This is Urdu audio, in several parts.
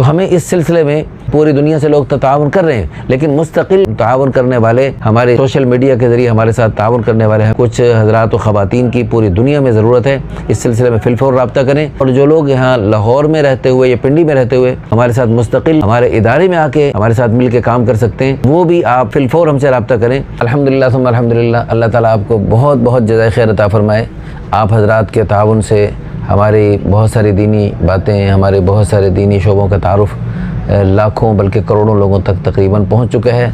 تو ہمیں اس سلسلے میں پوری دنیا سے لوگ تعاون کر رہے ہیں، لیکن مستقل تعاون کرنے والے ہمارے سوشل میڈیا کے ذریعے ہمارے ساتھ تعاون کرنے والے ہیں کچھ حضرات و خواتین کی پوری دنیا میں ضرورت ہے۔ اس سلسلے میں فی الفور رابطہ کریں، اور جو لوگ یہاں لاہور میں رہتے ہوئے یا پنڈی میں رہتے ہوئے ہمارے ساتھ مستقل ہمارے ادارے میں آ کے ہمارے ساتھ مل کے کام کر سکتے ہیں، وہ بھی آپ فی الفور ہم سے رابطہ کریں۔ الحمدللہ ثم الحمدللہ، اللہ تعالیٰ آپ کو بہت بہت جزائے خیر عطا فرمائے۔ آپ حضرات کے تعاون سے ہماری بہت ساری دینی باتیں، ہمارے بہت سارے دینی شعبوں کا تعارف لاکھوں بلکہ کروڑوں لوگوں تک تقریباً پہنچ چکا ہے۔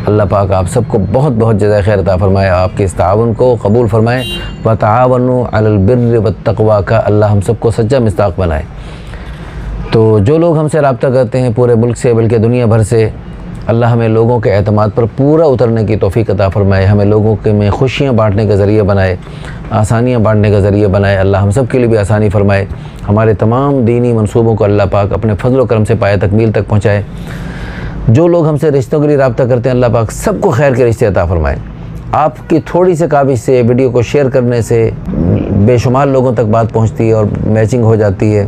اللہ پاک آپ سب کو بہت بہت جزائے خیر عطا فرمائے، آپ کے اس تعاون کو قبول فرمائے۔ وَتَعَاوَنُوا عَلَى الْبِرِّ وَالتَّقْوَىٰ کا اللہ ہم سب کو سچا مصداق بنائے۔ تو جو لوگ ہم سے رابطہ کرتے ہیں پورے ملک سے بلکہ دنیا بھر سے، اللہ ہمیں لوگوں کے اعتماد پر پورا اترنے کی توفیق عطا فرمائے، ہمیں لوگوں کے میں خوشیاں بانٹنے کا ذریعہ بنائے، آسانیاں بانٹنے کا ذریعہ بنائے۔ اللہ ہم سب کے لیے بھی آسانی فرمائے، ہمارے تمام دینی منصوبوں کو اللہ پاک اپنے فضل و کرم سے پایہ تکمیل تک پہنچائے۔ جو لوگ ہم سے رشتوں کے لیے رابطہ کرتے ہیں، اللہ پاک سب کو خیر کے رشتے عطا فرمائے۔ آپ کی تھوڑی سی کاوش سے، ویڈیو کو شیئر کرنے سے بے شمار لوگوں تک بات پہنچتی ہے اور میچنگ ہو جاتی ہے،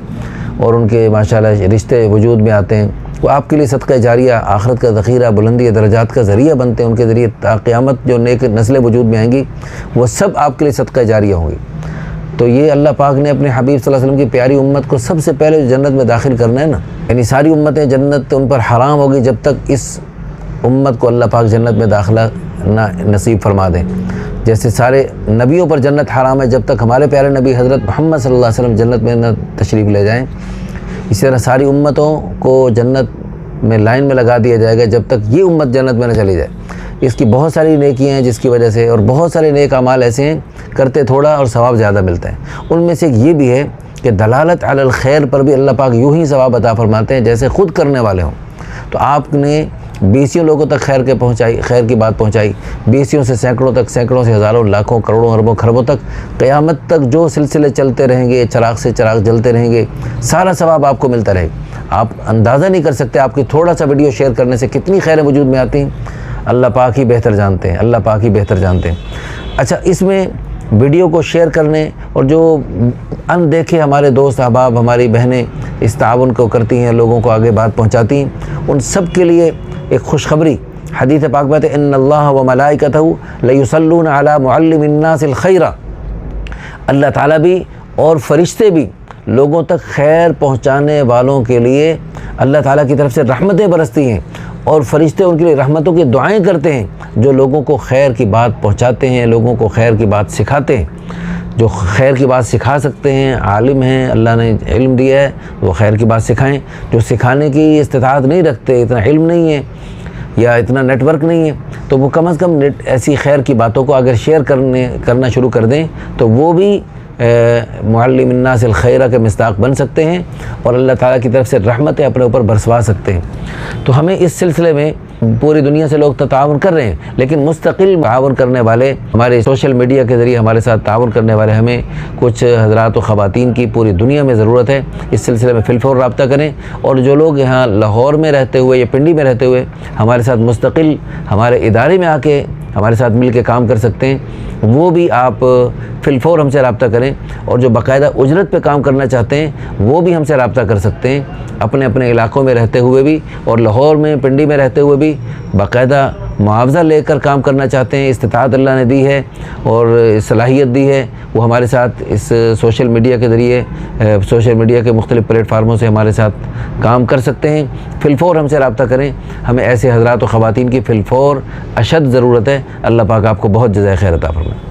اور ان کے ماشاءاللہ رشتے وجود میں آتے ہیں۔ وہ آپ کے لیے صدقہ جاریہ، آخرت کا ذخیرہ، بلندی درجات کا ذریعہ بنتے ہیں۔ ان کے ذریعے تا قیامت جو نیک نسلیں وجود میں آئیں گی، وہ سب آپ کے لیے صدقہ جاریہ ہوں گی۔ تو یہ اللہ پاک نے اپنے حبیب صلی اللہ علیہ وسلم کی پیاری امت کو سب سے پہلے جنت میں داخل کرنا ہے نا، یعنی ساری امتیں جنت ان پر حرام ہوگی جب تک اس امت کو اللہ پاک جنت میں داخلہ نہ نصیب فرما دیں۔ جیسے سارے نبیوں پر جنت حرام ہے جب تک ہمارے پیارے نبی حضرت محمد صلی اللہ علیہ وسلم جنت میں نہ تشریف لے جائیں، اسی طرح ساری امتوں کو جنت میں لائن میں لگا دیا جائے گا جب تک یہ امت جنت میں نہ چلی جائے۔ اس کی بہت ساری نیکیاں ہیں جس کی وجہ سے، اور بہت سارے نیک اعمال ایسے ہیں کرتے تھوڑا اور ثواب زیادہ ملتا ہے۔ ان میں سے ایک یہ بھی ہے کہ دلالت علی الخیر پر بھی اللہ پاک یوں ہی ثواب عطا فرماتے ہیں جیسے خود کرنے والے ہوں۔ تو آپ نے بیسیوں لوگوں تک خیر کی بات پہنچائی، بیسیوں سے سینکڑوں تک، سینکڑوں سے ہزاروں، لاکھوں، کروڑوں، اربوں، خربوں تک، قیامت تک جو سلسلے چلتے رہیں گے، چراغ سے چراغ جلتے رہیں گے، سارا ثواب آپ کو ملتا رہے گا۔ آپ اندازہ نہیں کر سکتے آپ کی تھوڑا سا ویڈیو شیئر کرنے سے کتنی خیریں وجود میں آتی ہیں۔ اللہ پاک ہی بہتر جانتے ہیں، اللہ پاک ہی بہتر جانتے ہیں۔ اچھا، اس میں ویڈیو کو شیئر کرنے اور جو اندیکھے ہمارے دوست احباب، ہماری بہنیں اس تعاون کو کرتی ہیں، لوگوں کو آگے بات پہنچاتی ہیں، ان سب کے لیے ایک خوشخبری حدیث پاک میں ہے، ان اللہ و ملائکتہ لیصلون علی معلم الناس الخیر۔ اللہ تعالیٰ بھی اور فرشتے بھی لوگوں تک خیر پہنچانے والوں کے لیے اللہ تعالیٰ کی طرف سے رحمتیں برستی ہیں، اور فرشتے ان کے لیے رحمتوں کی دعائیں کرتے ہیں جو لوگوں کو خیر کی بات پہنچاتے ہیں، لوگوں کو خیر کی بات سکھاتے ہیں۔ جو خیر کی بات سکھا سکتے ہیں، عالم ہیں، اللہ نے علم دیا ہے، وہ خیر کی بات سکھائیں۔ جو سکھانے کی استطاعت نہیں رکھتے، اتنا علم نہیں ہے یا اتنا نیٹ ورک نہیں ہے، تو وہ کم از کم ایسی خیر کی باتوں کو اگر شیئر کرنا شروع کر دیں تو وہ بھی معلم الناس الخیرہ کے مصداق بن سکتے ہیں، اور اللہ تعالیٰ کی طرف سے رحمتیں اپنے اوپر برسوا سکتے ہیں۔ تو ہمیں اس سلسلے میں پوری دنیا سے لوگ تعاون کر رہے ہیں، لیکن مستقل تعاون کرنے والے ہمارے سوشل میڈیا کے ذریعے ہمارے ساتھ تعاون کرنے والے ہمیں کچھ حضرات و خواتین کی پوری دنیا میں ضرورت ہے۔ اس سلسلے میں فی الفور رابطہ کریں، اور جو لوگ یہاں لاہور میں رہتے ہوئے یا پنڈی میں رہتے ہوئے ہمارے ساتھ مستقل ہمارے ادارے میں آ کے ہمارے ساتھ مل کے کام کر سکتے ہیں، وہ بھی آپ فی الفور ہم سے رابطہ کریں۔ اور جو باقاعدہ اجرت پہ کام کرنا چاہتے ہیں وہ بھی ہم سے رابطہ کر سکتے ہیں، اپنے اپنے علاقوں میں رہتے ہوئے بھی، اور لاہور میں پنڈی میں رہتے ہوئے بھی باقاعدہ معاوضہ لے کر کام کرنا چاہتے ہیں۔ استطاعت اللہ نے دی ہے اور صلاحیت دی ہے، وہ ہمارے ساتھ اس سوشل میڈیا کے ذریعے، سوشل میڈیا کے مختلف پلیٹ فارموں سے ہمارے ساتھ کام کر سکتے ہیں۔ فی الفور ہم سے رابطہ کریں، ہمیں ایسے حضرات و خواتین کی فی الفور اشد ضرورت ہے۔ اللہ پاک آپ کو بہت جزائے خیر عطا فرمائے۔